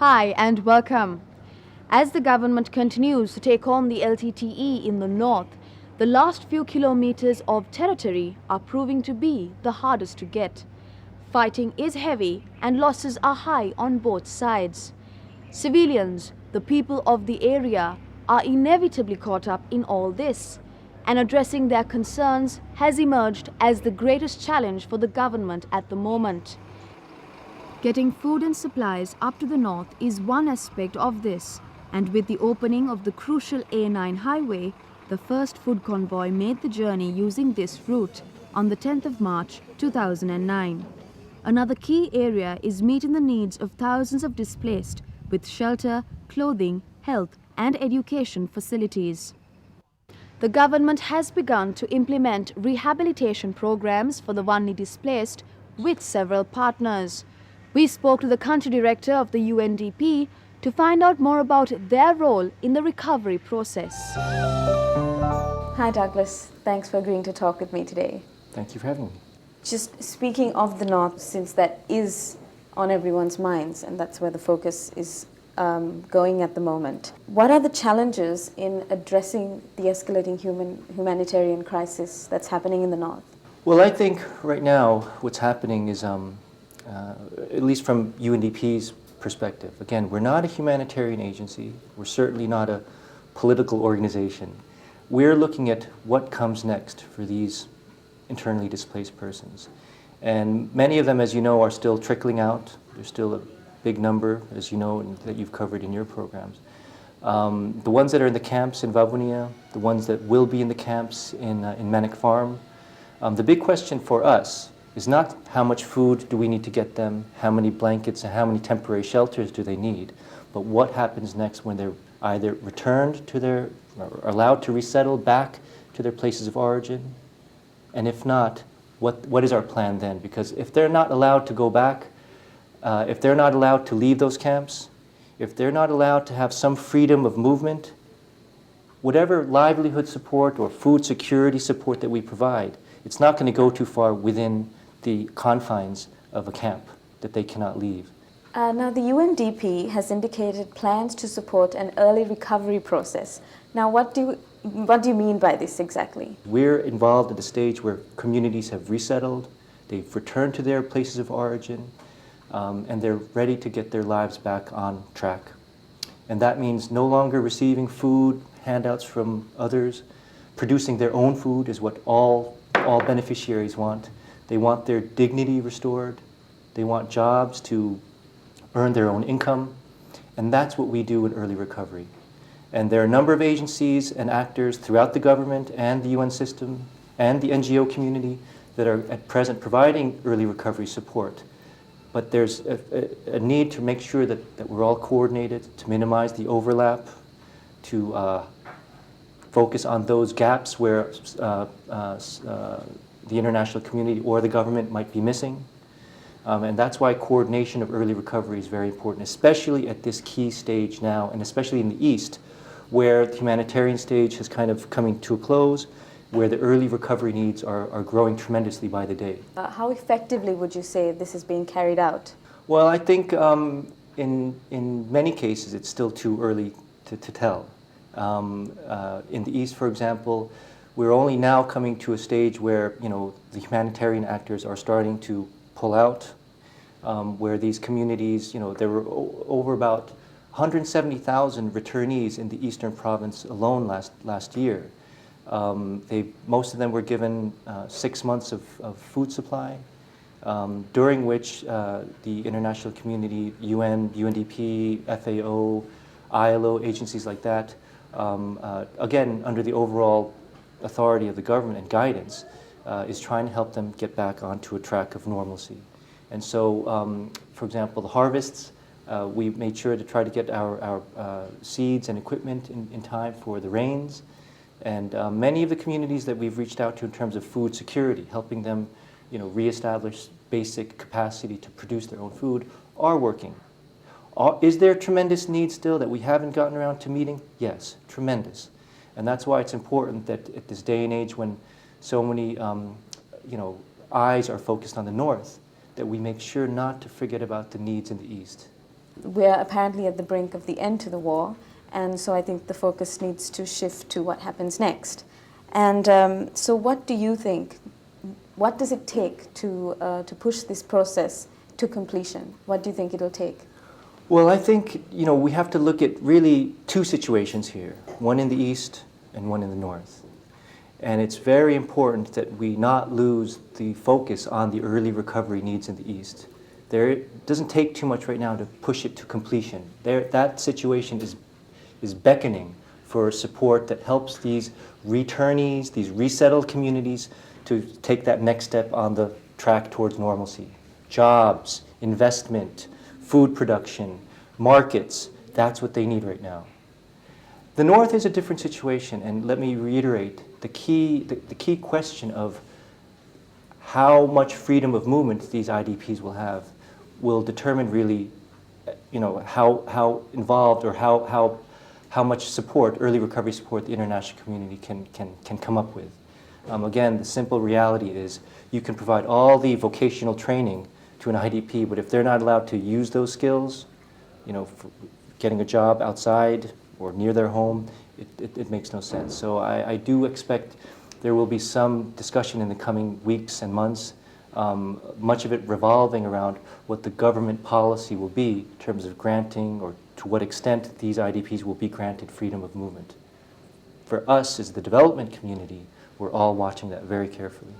Hi and welcome. As the government continues to take on the LTTE in the north, the last few kilometers of territory are proving to be the hardest to get. Fighting is heavy and losses are high on both sides. Civilians, the people of the area, are inevitably caught up in all this, and addressing their concerns has emerged as the greatest challenge for the government at the moment. Getting food and supplies up to the north is one aspect of this, and with the opening of the crucial A9 highway, the first food convoy made the journey using this route on the 10th of March 2009. Another key area is meeting the needs of thousands of displaced with shelter, clothing, health and education facilities. The government has begun to implement rehabilitation programs for the Wani displaced with several partners. We spoke to the country director of the UNDP to find out more about their role in the recovery process. Hi Douglas, thanks for agreeing to talk with me today. Thank you for having me. Just speaking of the North, since that is on everyone's minds and that's where the focus is going at the moment. What are the challenges in addressing the escalating humanitarian crisis that's happening in the North? Well, I think right now what's happening is, at least from UNDP's perspective, again, we're not a humanitarian agency. We're certainly not a political organization. We're looking at what comes next for these internally displaced persons. And many of them, as you know, are still trickling out. There's still a big number, as you know, and that you've covered in your programs. The ones that are in the camps in Vavuniya, the ones that will be in the camps in Manik Farm. The big question for us is not how much food do we need to get them, how many blankets and how many temporary shelters do they need, but what happens next when they're either returned to their, or allowed to resettle back to their places of origin, and if not, what is our plan then? Because if they're not allowed to go back, if they're not allowed to leave those camps, if they're not allowed to have some freedom of movement, whatever livelihood support or food security support that we provide, it's not going to go too far within the confines of a camp that they cannot leave. Now the UNDP has indicated plans to support an early recovery process. Now what do you mean by this exactly? We're involved at the stage where communities have resettled, they've returned to their places of origin, and they're ready to get their lives back on track. And that means no longer receiving food, handouts from others. Producing their own food is what all beneficiaries want. They want their dignity restored. They want jobs to earn their own income. And that's what we do in early recovery. And there are a number of agencies and actors throughout the government and the UN system and the NGO community that are at present providing early recovery support. But there's a need to make sure that we're all coordinated, to minimize the overlap, to focus on those gaps where the international community or the government might be missing. And that's why coordination of early recovery is very important, especially at this key stage now, and especially in the East, where the humanitarian stage is kind of coming to a close, where the early recovery needs are growing tremendously by the day. How effectively would you say this is being carried out? Well, I think in many cases it's still too early to tell. In the East, for example, we're only now coming to a stage where the humanitarian actors are starting to pull out, where these communities, there were over about 170,000 returnees in the Eastern Province alone last year. Most of them were given 6 months of food supply, during which the international community, UN, UNDP, FAO, ILO, agencies like that, again, under the overall authority of the government and guidance, is trying to help them get back onto a track of normalcy. And so, for example, the harvests, we made sure to try to get our seeds and equipment in time for the rains. And many of the communities that we've reached out to in terms of food security, helping them reestablish basic capacity to produce their own food, are working. Is there tremendous need still that we haven't gotten around to meeting? Yes, tremendous. And that's why it's important that at this day and age when so many eyes are focused on the North, that we make sure not to forget about the needs in the East. we're apparently at the brink of the end to the war, and so I think the focus needs to shift to what happens next. And so what do you think? What does it take to push this process to completion? What do you think it'll take? Well, I think, we have to look at really two situations here, one in the east and one in the north. And it's very important that we not lose the focus on the early recovery needs in the east. It doesn't take too much right now to push it to completion. That situation is beckoning for support that helps these returnees, these resettled communities, to take that next step on the track towards normalcy. Jobs, investment, food production, markets, that's what they need right now. The North is a different situation, and let me reiterate, the key question of how much freedom of movement these IDPs will have will determine really, how involved or how much support, early recovery support, the international community can come up with. Again, the simple reality is you can provide all the vocational training to an IDP, but if they're not allowed to use those skills, for getting a job outside or near their home, it makes no sense. So I do expect there will be some discussion in the coming weeks and months, much of it revolving around what the government policy will be in terms of granting or to what extent these IDPs will be granted freedom of movement. For us as the development community, we're all watching that very carefully.